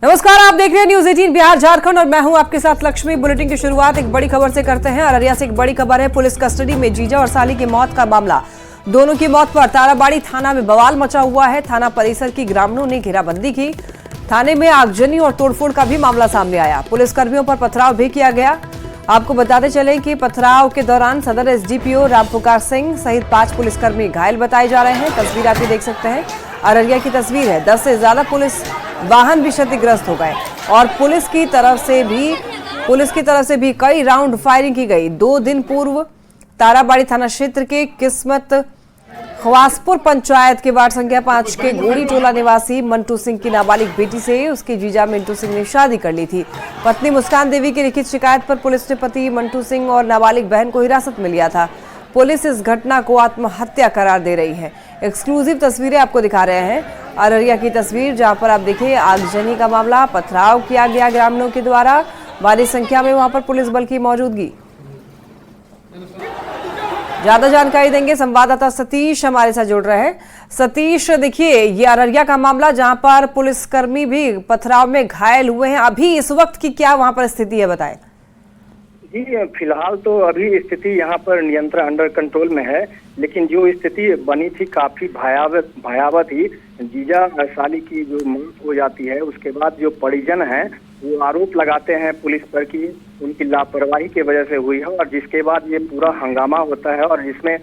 नमस्कार, आप देख रहे हैं न्यूज 18 बिहार झारखंड और मैं हूं आपके साथ लक्ष्मी। बुलेटिन की शुरुआत एक बड़ी खबर से करते हैं। अररिया से एक बड़ी खबर है। पुलिस कस्टडी में जीजा और साली की मौत का मामला। दोनों की मौत पर ताराबाड़ी थाना में बवाल मचा हुआ है। थाना परिसर की ग्रामीणों ने घेराबंदी की। थाने में आगजनी और तोड़फोड़ का भी मामला सामने आया। पुलिसकर्मियों पर पथराव भी किया गया। आपको बताते चले कि पथराव के दौरान सदर एसडीपीओ रामपुकार सिंह सहित 5 पुलिसकर्मी घायल बताए जा रहे हैं। तस्वीर आप देख सकते हैं, अररिया की तस्वीर है। 10 से ज्यादा पुलिस वाहन भी क्षतिग्रस्त हो गए और पुलिस की तरफ से भी कई राउंड फायरिंग की गई। 2 दिन पूर्व ताराबाड़ी थाना क्षेत्र के किस्मत खवासपुर पंचायत के वार्ड संख्या 5 के गोरी टोला निवासी मंटू सिंह की नाबालिग बेटी से उसके जीजा मिंटू सिंह ने शादी कर ली थी। पत्नी मुस्कान देवी की लिखित शिकायत पर पुलिस ने पति मंटू सिंह और नाबालिग बहन को हिरासत में लिया था। पुलिस इस घटना को आत्महत्या करार दे रही है। एक्सक्लूसिव तस्वीरें आपको दिखा रहे हैं। अररिया की तस्वीर जहां पर आप देखिए आगजनी का मामला, पथराव किया गया ग्रामीणों के द्वारा, भारी संख्या में वहां पर पुलिस बल की मौजूदगी। ज्यादा जानकारी देंगे संवाददाता सतीश हमारे साथ जुड़ रहे हैं। सतीश, देखिए ये अररिया का मामला जहां पर पुलिसकर्मी भी पथराव में घायल हुए हैं। अभी इस वक्त की क्या वहां पर स्थिति है, बताएं। जी, फिलहाल तो अभी स्थिति यहाँ पर नियंत्रण अंडर कंट्रोल में है, लेकिन जो स्थिति बनी थी काफी भयावह थी। जीजा साली की जो मौत हो जाती है उसके बाद जो परिजन हैं वो आरोप लगाते हैं पुलिस पर कि उनकी लापरवाही की वजह से हुई है, और जिसके बाद ये पूरा हंगामा होता है और जिसमें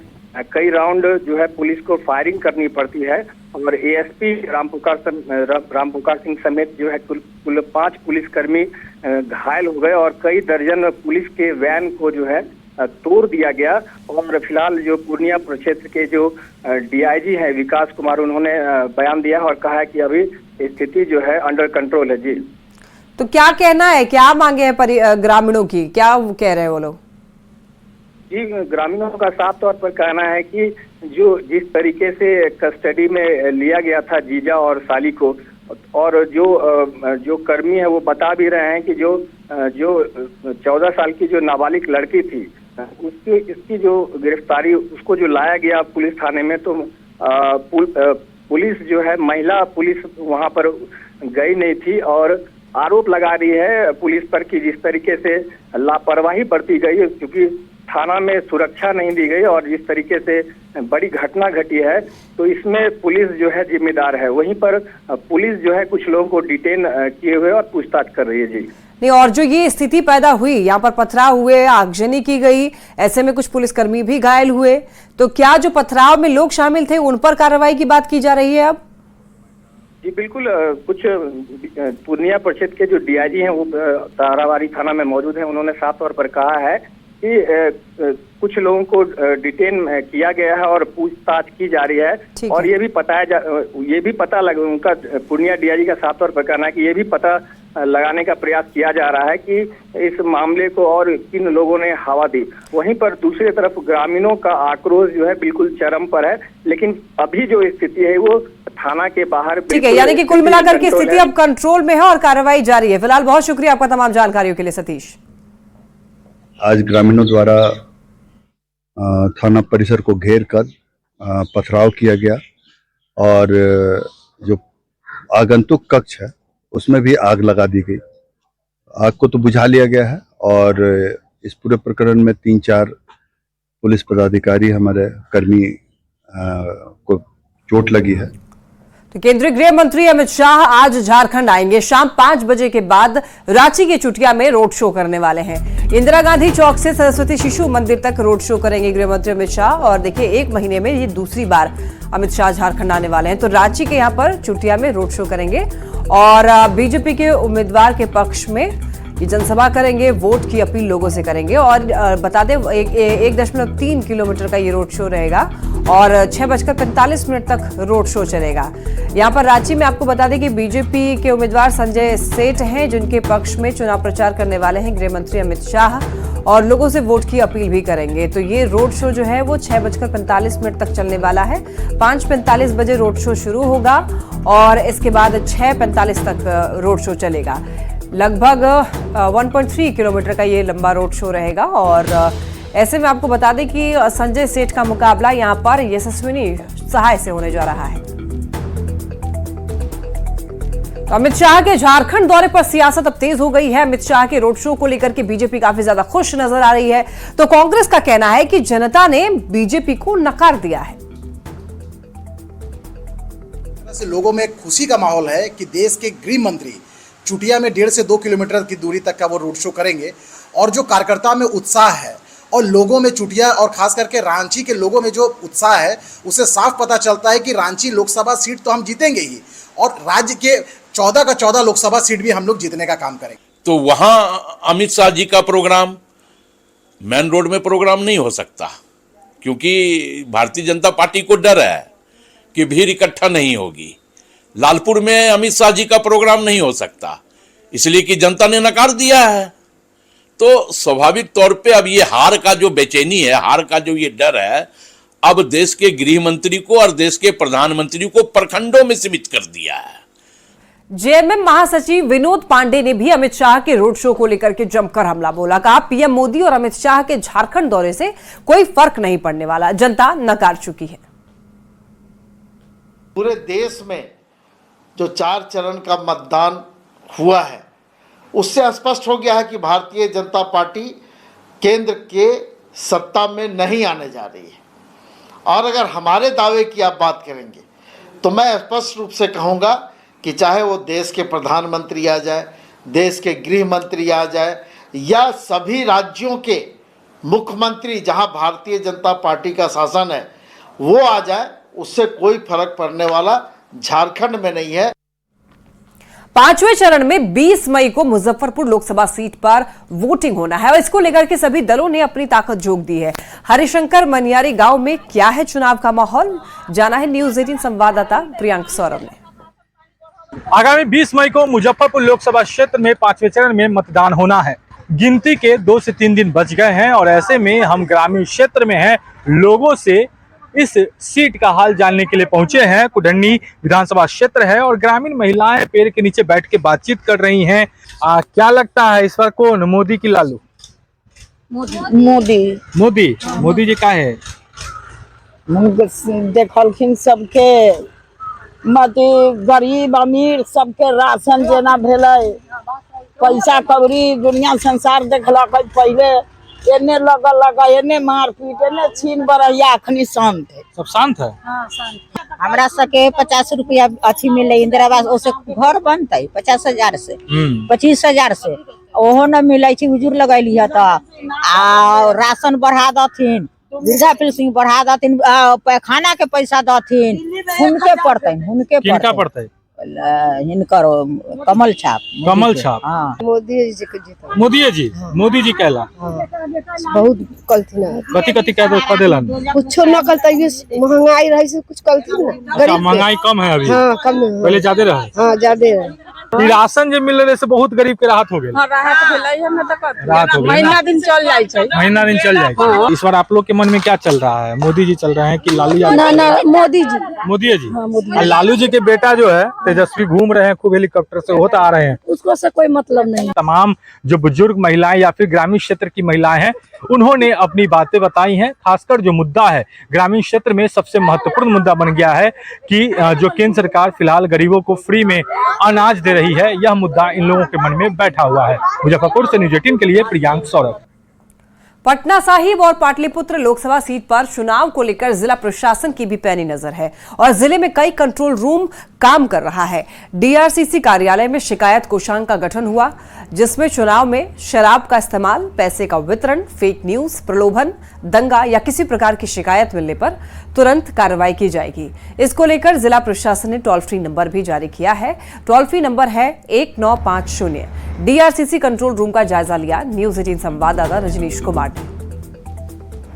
कई राउंड जो है पुलिस को फायरिंग करनी पड़ती है। और एएसपी रामपुकार सिंह समेत जो है कुल 5 पुलिसकर्मी घायल हो गए और कई दर्जन पुलिस के वैन को जो है तोड़ दिया गया। और फिलहाल जो पूर्णिया प्रक्षेत्र के जो डीआईजी हैं विकास कुमार, उन्होंने बयान दिया और कहा है कि अभी स्थिति जो है अंडर कंट्रोल है। जी, तो क्या कहना है, क्या मांगे हैं ग्रामीणों की, क्या कह रहे हैं वो लोग? जी, ग्रामीणों का साफ तौर पर कहना है कि जो जिस तरीके से कस्टडी में लिया गया था जीजा और साली को, और जो कर्मी है वो बता भी रहे हैं कि जो 14 साल की जो नाबालिग लड़की थी इसकी जो गिरफ्तारी, उसको जो लाया गया पुलिस थाने में, तो पुलिस जो है महिला पुलिस वहां पर गई नहीं थी और आरोप लगा रही है पुलिस पर कि जिस तरीके से लापरवाही बरती गई, क्योंकि थाना में सुरक्षा नहीं दी गई और जिस तरीके से बड़ी घटना घटी है, तो इसमें पुलिस जो है जिम्मेदार है। वहीं पर पुलिस जो है कुछ लोगों को डिटेन किए हुए और पूछताछ कर रही है। जी नहीं, और जो ये स्थिति पैदा हुई, यहाँ पर पथराव हुए, आगजनी की गई, ऐसे में कुछ पुलिसकर्मी भी घायल हुए, तो क्या जो पथराव में लोग शामिल थे उन पर कार्रवाई की बात की जा रही है अब? जी बिल्कुल, कुछ पूर्णिया परिषद के जो डीआईजी हैं वो ताराबाड़ी थाना में मौजूद हैं। उन्होंने साफ तौर पर कहा है कि कुछ लोगों को डिटेन किया गया है और पूछताछ की जा रही है। और ये भी पता लगा, उनका पूर्णिया डीआईजी का साफ तौर पर कहना है कि ये भी पता लगाने का प्रयास किया जा रहा है कि इस मामले को और किन लोगों ने हवा दी। वहीं पर दूसरी तरफ ग्रामीणों का आक्रोश जो है बिल्कुल चरम पर है, लेकिन अभी जो स्थिति है वो थाना के बाहर। ठीक है, यानी कि कुल मिलाकर की स्थिति अब कंट्रोल में है और कार्रवाई जारी है। फिलहाल बहुत शुक्रिया आपका तमाम जानकारियों के लिए सतीश। आज ग्रामीणों द्वारा थाना परिसर को घेर कर पथराव किया गया और जो आगंतुक कक्ष है उसमें भी आग लगा दी गई। आग को तो बुझा लिया गया है और इस पूरे प्रकरण में 3-4 पुलिस पदाधिकारी हमारे कर्मी को चोट लगी है। तो केंद्रीय गृह मंत्री अमित शाह आज झारखंड आएंगे। शाम 5 बजे के बाद रांची के चुटिया में रोड शो करने वाले हैं। इंदिरा गांधी चौक से सरस्वती शिशु मंदिर तक रोड शो करेंगे गृह मंत्री अमित शाह। और देखिए, 1 महीने में ये दूसरी बार अमित शाह झारखंड आने वाले हैं। तो रांची के यहाँ पर चुटिया में रोड शो करेंगे और बीजेपी के उम्मीदवार के पक्ष में ये जनसभा करेंगे, वोट की अपील लोगों से करेंगे। और बता दें 1.3 किलोमीटर का ये रोड शो रहेगा और 6:45 तक रोड शो चलेगा। यहाँ पर रांची में आपको बता दें कि बीजेपी के उम्मीदवार संजय सेठ हैं, जिनके पक्ष में चुनाव प्रचार करने वाले हैं गृह मंत्री अमित शाह, और लोगों से वोट की अपील भी करेंगे। तो ये रोड शो जो है वो 6:45 तक चलने वाला है। 5:45 बजे रोड शो शुरू होगा और इसके बाद 6:45 तक रोड शो चलेगा। लगभग 1.3 किलोमीटर का ये लंबा रोड शो रहेगा। और ऐसे में आपको बता दें कि संजय सेठ का मुकाबला यहाँ पर यशस्विनी सहाय से होने जा रहा है। अमित शाह के झारखंड दौरे पर सियासत अब तेज हो गई है। अमित शाह के रोड शो को लेकर के बीजेपी काफी ज्यादा खुश नजर आ रही है, तो कांग्रेस का कहना है कि जनता ने बीजेपी को नकार दिया है। से लोगों में खुशी का माहौल है कि देश के गृह मंत्री चुटिया में 1.5 से 2 किलोमीटर की दूरी तक का वो रोड शो करेंगे, और जो कार्यकर्ता में उत्साह है और लोगों में चुटिया और खास करके रांची के लोगों में जो उत्साह है, उससे साफ पता चलता है कि रांची लोकसभा सीट तो हम जीतेंगे ही, और राज्य के 14 का 14 लोकसभा सीट भी हम लोग जीतने का काम करेंगे। तो वहां अमित शाह जी का प्रोग्राम मेन रोड में प्रोग्राम नहीं हो सकता, क्योंकि भारतीय जनता पार्टी को डर है कि भीड़ इकट्ठा नहीं होगी। लालपुर में अमित शाह जी का प्रोग्राम नहीं हो सकता, इसलिए कि जनता ने नकार दिया है। तो स्वाभाविक तौर पे अब ये हार का जो बेचैनी है, हार का जो ये डर है, अब देश के गृह मंत्री को और देश के प्रधानमंत्री को प्रखंडों में सीमित कर दिया है। जेएमएम महासचिव विनोद पांडे ने भी अमित शाह के रोड शो को लेकर के जमकर हमला बोला। कहा, पीएम मोदी और अमित शाह के झारखंड दौरे से कोई फर्क नहीं पड़ने वाला, जनता नकार चुकी है। पूरे देश में जो 4 चरण का मतदान हुआ है, उससे स्पष्ट हो गया है कि भारतीय जनता पार्टी केंद्र के सत्ता में नहीं आने जा रही है। और अगर हमारे दावे की आप बात करेंगे तो मैं स्पष्ट रूप से कहूँगा कि चाहे वो देश के प्रधानमंत्री आ जाए, देश के गृह मंत्री आ जाए, या सभी राज्यों के मुख्यमंत्री जहां भारतीय जनता पार्टी का शासन है वो आ जाए, उससे कोई फर्क पड़ने वाला झारखंड में नहीं है। 5वें चरण में 20 मई को मुजफ्फरपुर लोकसभा सीट पर वोटिंग होना है और इसको लेकर के सभी दलों ने अपनी ताकत झोंक दी है। हरिशंकर मनियारी गांव में क्या है चुनाव का माहौल, जाना है न्यूज 18 संवाददाता प्रियांक सौरभ ने। आगामी 20 मई को मुजफ्फरपुर लोकसभा क्षेत्र में 5वें चरण में मतदान होना है। गिनती के 2 से 3 दिन बच गए हैं और ऐसे में हम ग्रामीण क्षेत्र में हैं, लोगों से इस सीट का हाल जानने के लिए पहुंचे हैं। कुडन्नी विधानसभा क्षेत्र है और ग्रामीण महिलाएं पेड़ के नीचे बैठ के बातचीत कर रही हैं। क्या लगता है इस बार कौन, मोदी की लालू? मोदी जी का है? देखलखिन सबके मते गरीब अमीर सबके राशन जेना भेलै, पैसा कौड़ी दुनिया संसार देखलक। पहले एने लगा एने मारपीट एने छीन बरैया, अखनी शांत है, सब शांत है। हाँ, शांत। हमरा सके 50 रुपया अच्छी मिले इंदिरा आवास, ओसे घर बनते 50,000 से 25,000 से, ओहो न मिले उजुर लगैली है। तो राशन बढ़ा दथिन, वृद्धा पेंशन बढ़ा दथिन, पैखाना के पैसा दथिन, हुनके पड़ते हिनकर कमल छाप। हाँ। मोदी जी कहला बहुत कलथिन, कथी कह देलन, कुछ न कलते, महंगाई रही से कुछ कलथिन ना। महंगाई कम है अभी? हाँ, कम है। पहले ज्यादा रहे? हाँ, ज्यादा रहे। राशन जो मिल रहे से बहुत गरीब के राहत हो गए। महीना दिन चल जाए। इस बार आप लोग के मन में क्या चल रहा है, मोदी जी चल रहे हैं कि लालू यादव? ना, मोदी जी। हाँ, लालू जी के बेटा जो है तेजस्वी घूम रहे हैं, खूब हेलीकॉप्टर से होता आ रहे हैं, उसको से कोई मतलब नहीं। तमाम जो बुजुर्ग महिलाएं या फिर ग्रामीण क्षेत्र की महिलाएं हैं, उन्होंने अपनी बातें बताई हैं। खासकर जो मुद्दा है ग्रामीण क्षेत्र में सबसे महत्वपूर्ण मुद्दा बन गया है कि जो केंद्र सरकार फिलहाल गरीबों को फ्री में अनाज दे रही है, यह मुद्दा इन लोगों के मन में बैठा हुआ है। मुजफ्फरपुर से न्यूज 18 के लिए प्रियांक सौरभ। पटना साहिब और पाटलिपुत्र लोकसभा सीट पर चुनाव को लेकर जिला प्रशासन की भी पैनी नजर है और जिले में कई कंट्रोल रूम काम कर रहा है। डीआरसीसी कार्यालय में शिकायत कोषांग का गठन हुआ, जिसमें चुनाव में शराब का इस्तेमाल, पैसे का वितरण, फेक न्यूज, प्रलोभन, दंगा या किसी प्रकार की शिकायत मिलने पर तुरंत कार्रवाई की जाएगी। इसको लेकर जिला प्रशासन ने टोल फ्री नंबर भी जारी किया है। टोल फ्री नंबर है 1950। डीआरसीसी कंट्रोल रूम का जायजा लिया न्यूज 18 संवाददाता रजनीश कुमार।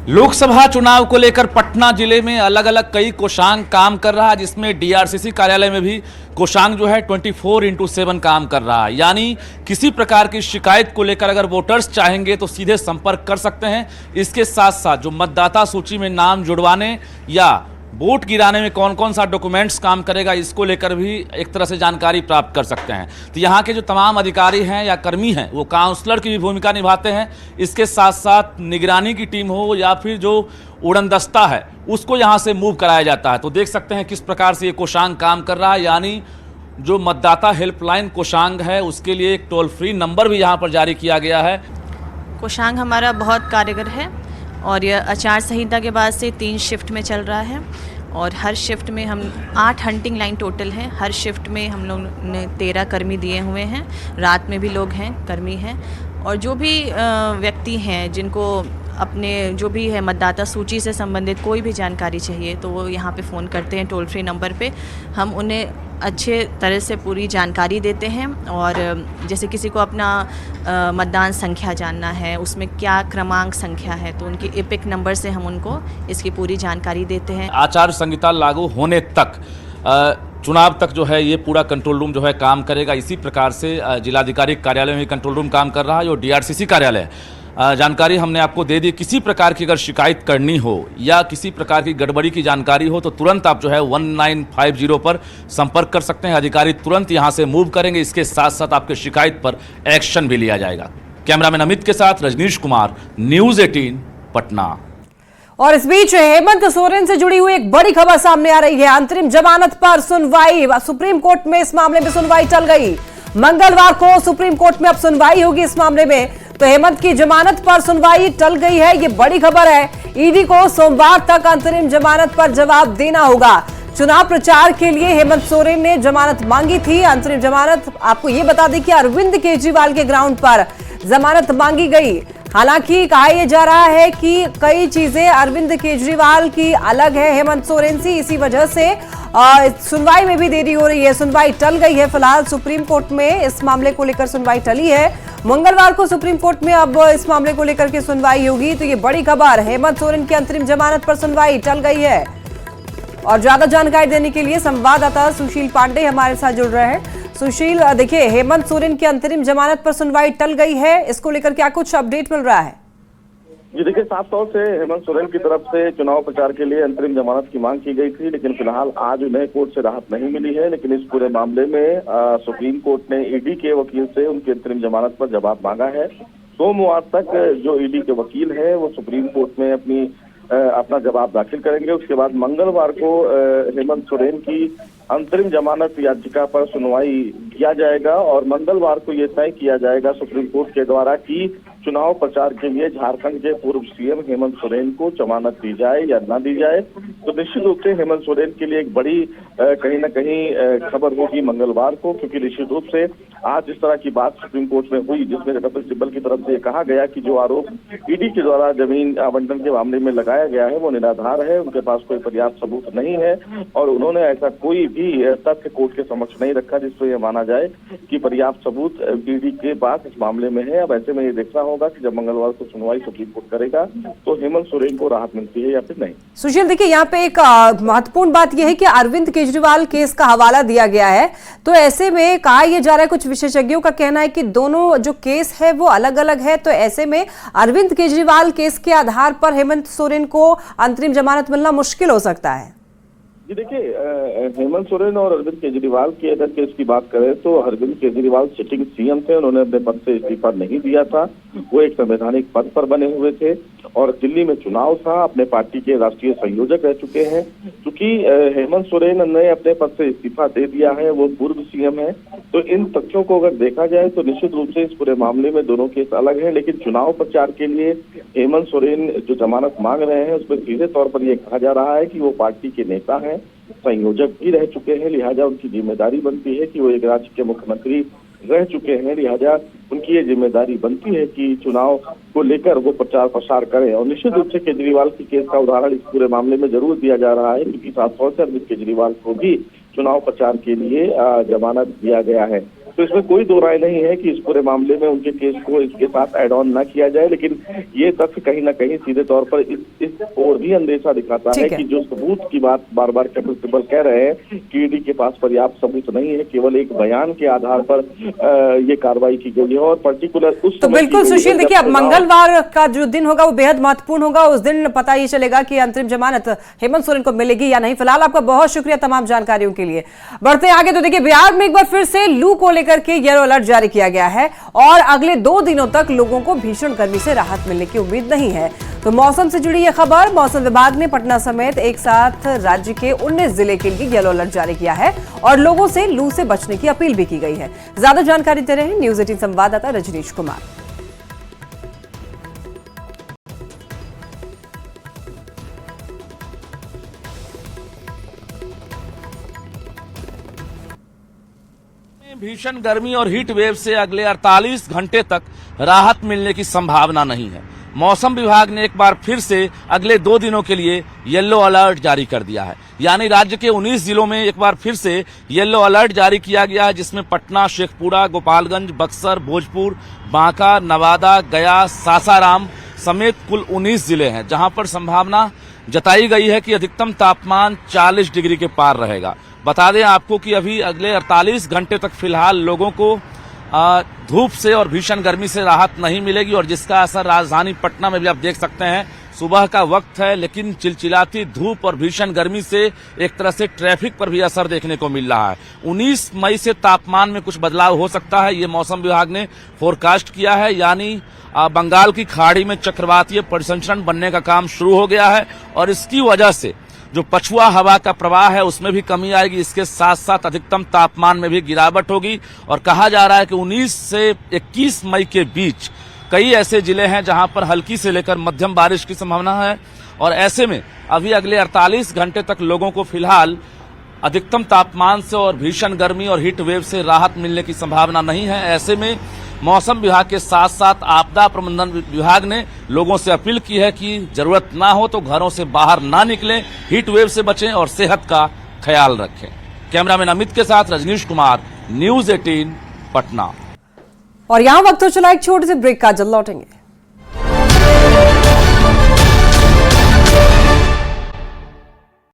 लोकसभा चुनाव को लेकर पटना जिले में अलग अलग कई कोषांग काम कर रहा है, जिसमें डीआरसीसी कार्यालय में भी कोषांग जो है 24/7 काम कर रहा है। यानी किसी प्रकार की शिकायत को लेकर अगर वोटर्स चाहेंगे तो सीधे संपर्क कर सकते हैं। इसके साथ साथ जो मतदाता सूची में नाम जुड़वाने या वोट गिराने में कौन कौन सा डॉक्यूमेंट्स काम करेगा, इसको लेकर भी एक तरह से जानकारी प्राप्त कर सकते हैं। तो यहाँ के जो तमाम अधिकारी हैं या कर्मी हैं वो काउंसलर की भी भूमिका निभाते हैं। इसके साथ साथ निगरानी की टीम हो या फिर जो उड़न दस्ता है उसको यहाँ से मूव कराया जाता है। तो देख सकते हैं किस प्रकार से ये कोषांग काम कर रहा है। यानी जो मतदाता हेल्पलाइन कोषांग है उसके लिए एक टोल फ्री नंबर भी यहाँ पर जारी किया गया है। कोषांग हमारा बहुत कारगर है और यह आचार संहिता के बाद से 3 शिफ्ट में चल रहा है और हर शिफ्ट में हम 8 हंटिंग लाइन टोटल हैं। हर शिफ्ट में हम लोग ने 13 कर्मी दिए हुए हैं, रात में भी लोग हैं, कर्मी हैं। और जो भी व्यक्ति हैं जिनको अपने जो भी है मतदाता सूची से संबंधित कोई भी जानकारी चाहिए तो वो यहाँ पे फ़ोन करते हैं टोल फ्री नंबर पे। हम उन्हें अच्छे तरह से पूरी जानकारी देते हैं और जैसे किसी को अपना मतदान संख्या जानना है, उसमें क्या क्रमांक संख्या है, तो उनकी एपिक नंबर से हम उनको इसकी पूरी जानकारी देते हैं। आचार संहिता लागू होने तक चुनाव तक जो है ये पूरा कंट्रोल रूम जो है काम करेगा। इसी प्रकार से जिलाधिकारी कार्यालय में कंट्रोल रूम काम कर रहा है। जो DRCC कार्यालय जानकारी हमने आपको दे दी। किसी प्रकार की अगर शिकायत करनी हो या किसी प्रकार की गड़बड़ी की जानकारी हो तो तुरंत आप जो है 1950 पर संपर्क कर सकते हैं। अधिकारी तुरंत यहां से मूव करेंगे। इसके साथ साथ आपके शिकायत पर एक्शन भी लिया जाएगा। कैमरामैन अमित के साथ रजनीश कुमार, न्यूज़ 18 पटना। और इस बीच हेमंत सोरेन से जुड़ी हुई एक बड़ी खबर सामने आ रही है। अंतरिम जमानत पर सुनवाई, सुप्रीम कोर्ट में इस मामले में सुनवाई टल गई। मंगलवार को सुप्रीम कोर्ट में अब सुनवाई होगी इस मामले में। तो हेमंत की जमानत पर सुनवाई टल गई है, ये बड़ी खबर है। ईडी को सोमवार तक अंतरिम जमानत पर जवाब देना होगा। चुनाव प्रचार के लिए हेमंत सोरेन ने जमानत मांगी थी। अंतरिम जमानत, आपको ये बता दें कि अरविंद केजरीवाल के ग्राउंड पर जमानत मांगी गई। हालांकि कहा यह जा रहा है कि कई चीजें अरविंद केजरीवाल की अलग है हेमंत सोरेन से, इसी वजह से सुनवाई में भी देरी हो रही है। सुनवाई टल गई है। फिलहाल सुप्रीम कोर्ट में इस मामले को लेकर सुनवाई टली है। मंगलवार को सुप्रीम कोर्ट में अब इस मामले को लेकर के सुनवाई होगी। तो ये बड़ी खबर, हेमंत सोरेन की अंतरिम जमानत पर सुनवाई टल गई है। और ज्यादा जानकारी देने के लिए संवाददाता सुशील पांडे हमारे साथ जुड़ रहे हैं। सुशील, देखिए हेमंत सोरेन की अंतरिम जमानत पर सुनवाई टल गई है, इसको लेकर क्या कुछ अपडेट मिल रहा है? जी देखिए, साफ तौर से हेमंत सोरेन की तरफ से चुनाव प्रचार के लिए अंतरिम जमानत की मांग की गई थी, लेकिन फिलहाल आज उन्हें कोर्ट से राहत नहीं मिली है। लेकिन इस पूरे मामले में सुप्रीम कोर्ट ने ईडी के वकील से उनकी अंतरिम जमानत पर जवाब मांगा है। सोमवार तक जो ईडी के वकील है वो सुप्रीम कोर्ट में अपना जवाब दाखिल करेंगे। उसके बाद मंगलवार को हेमंत सोरेन की अंतरिम जमानत याचिका पर सुनवाई किया जाएगा और मंगलवार को यह तय किया जाएगा सुप्रीम कोर्ट के द्वारा कि चुनाव प्रचार के लिए झारखंड के पूर्व सीएम हेमंत सोरेन को जमानत दी जाए या न दी जाए। तो निश्चित रूप से हेमंत सोरेन के लिए एक बड़ी कहीं न कहीं खबर होगी मंगलवार को, क्योंकि निश्चित रूप से आज इस तरह की बात सुप्रीम कोर्ट में हुई जिसमें कपिल सिब्बल की तरफ से कहा गया कि जो आरोप ईडी के द्वारा जमीन आवंटन के मामले में लगाया गया है वो निराधार है, उनके पास कोई पर्याप्त सबूत नहीं है और उन्होंने ऐसा कोई भी तथ्य कोर्ट के समक्ष नहीं रखा जिससे यह माना जाए कि पर्याप्त सबूत ईडी के पास इस मामले में है। अब ऐसे में ये देखना होगा कि जब मंगलवार को सुनवाई सुप्रीम कोर्ट करेगा तो हेमंत सोरेन को राहत मिलती है या फिर नहीं। सुशील, देखिए यहाँ पे एक महत्वपूर्ण बात यह है कि अरविंद केजरीवाल केस का हवाला दिया गया है। तो ऐसे में कहा यह जा रहा है, कुछ विशेषज्ञों का कहना है कि दोनों जो केस है वो अलग अलग है। तो ऐसे में अरविंद केजरीवाल केस के आधार पर हेमंत सोरेन को अंतरिम जमानत मिलना मुश्किल हो सकता है। जी देखिए, हेमंत सोरेन और अरविंद केजरीवाल की अगर केस की बात करें तो अरविंद केजरीवाल सिटिंग सीएम थे, उन्होंने अपने पद से इस्तीफा नहीं दिया था। वो एक संवैधानिक पद पर बने हुए थे और दिल्ली में चुनाव था, अपने पार्टी के राष्ट्रीय संयोजक रह चुके हैं। क्योंकि हेमंत सोरेन ने अपने पद से इस्तीफा दे दिया है, वो पूर्व सीएम है। तो इन तथ्यों को अगर देखा जाए तो निश्चित रूप से इस पूरे मामले में दोनों केस अलग है। लेकिन चुनाव प्रचार के लिए हेमंत सोरेन जो जमानत मांग रहे हैं उसमें सीधे तौर पर यह कहा जा रहा है कि वो पार्टी के नेता हैं, संयोजक भी रह चुके हैं, लिहाजा उनकी जिम्मेदारी बनती है कि वो एक राज्य के मुख्यमंत्री रह चुके हैं, लिहाजा उनकी ये जिम्मेदारी बनती है कि चुनाव को लेकर वो प्रचार प्रसार करें। और निश्चित रूप से केजरीवाल की केस का उदाहरण इस पूरे मामले में जरूर दिया जा रहा है, क्योंकि साफ तौर से अरविंद केजरीवाल को भी चुनाव प्रचार के लिए जमानत दिया गया है। तो इसमें कोई दो राय नहीं है कि इस पूरे मामले में उनके केस को इसके साथ एड ऑन न किया जाए। लेकिन ये तथ्य कहीं ना कहीं सीधे तौर पर इस ओर भी अंदेशा दिखाता है कि जो सबूत की बात बार बार कपिल सिब्बल कह रहे हैं कि ईडी के पास पर्याप्त सबूत नहीं है, केवल एक बयान के आधार पर ये कार्रवाई की गई है। और पर्टिकुलर उस तो बिल्कुल सुशील, देखिए अब मंगलवार का जो दिन होगा वो बेहद महत्वपूर्ण होगा। उस दिन पता ही चलेगा कि अंतरिम जमानत हेमंत सोरेन को मिलेगी या नहीं। फिलहाल आपका बहुत शुक्रिया तमाम जानकारियों के लिए। बढ़ते आगे तो देखिए बिहार में एक बार फिर से लू को लेकर के येलो अलर्ट जारी किया गया है और अगले 2 दिनों तक लोगों को भीषण गर्मी से राहत मिलने की उम्मीद नहीं है। तो मौसम से जुड़ी यह खबर, मौसम विभाग ने पटना समेत एक साथ राज्य के 19 जिले के लिए येलो अलर्ट जारी किया है और लोगों से लू से बचने की अपील भी की गई है। ज्यादा जानकारी दे रहे हैं न्यूज 18 संवाददाता रजनीश कुमार। भीषण गर्मी और हीट वेव से अगले 48 घंटे तक राहत मिलने की संभावना नहीं है। मौसम विभाग ने एक बार फिर से अगले 2 दिनों के लिए येलो अलर्ट जारी कर दिया है, यानी राज्य के 19 जिलों में एक बार फिर से येलो अलर्ट जारी किया गया है, जिसमें पटना, शेखपुरा, गोपालगंज, बक्सर, भोजपुर, बांका, नवादा, गया, सासाराम समेत कुल 19 जिले हैं, जहां पर संभावना जताई गई है कि अधिकतम तापमान 40 डिग्री के पार रहेगा। बता दें आपको कि अभी अगले 48 घंटे तक फिलहाल लोगों को धूप से और भीषण गर्मी से राहत नहीं मिलेगी और जिसका असर राजधानी पटना में भी आप देख सकते हैं। सुबह का वक्त है, लेकिन चिलचिलाती धूप और भीषण गर्मी से एक तरह से ट्रैफिक पर भी असर देखने को मिल रहा है। 19 मई से तापमान में कुछ बदलाव हो सकता है, ये मौसम विभाग ने फोरकास्ट किया है, यानी बंगाल की खाड़ी में चक्रवातीय परिसंचरण बनने का काम शुरू हो गया है और इसकी वजह से जो पछुआ हवा का प्रवाह है उसमें भी कमी आएगी। इसके साथ साथ अधिकतम तापमान में भी गिरावट होगी और कहा जा रहा है कि 19 से 21 मई के बीच कई ऐसे जिले हैं जहां पर हल्की से लेकर मध्यम बारिश की संभावना है और ऐसे में अभी अगले 48 घंटे तक लोगों को फिलहाल अधिकतम तापमान से और भीषण गर्मी और हीट वेव से राहत मिलने की संभावना नहीं है। ऐसे में मौसम विभाग के साथ साथ आपदा प्रबंधन विभाग ने लोगों से अपील की है कि जरूरत ना हो तो घरों से बाहर ना निकलें, हीट वेव से बचें और सेहत का ख्याल रखें। कैमरामैन अमित के साथ रजनीश कुमार, न्यूज 18 पटना। और यहाँ वक्त हो चला एक छोटे से ब्रेक का, जल्द लौटेंगे।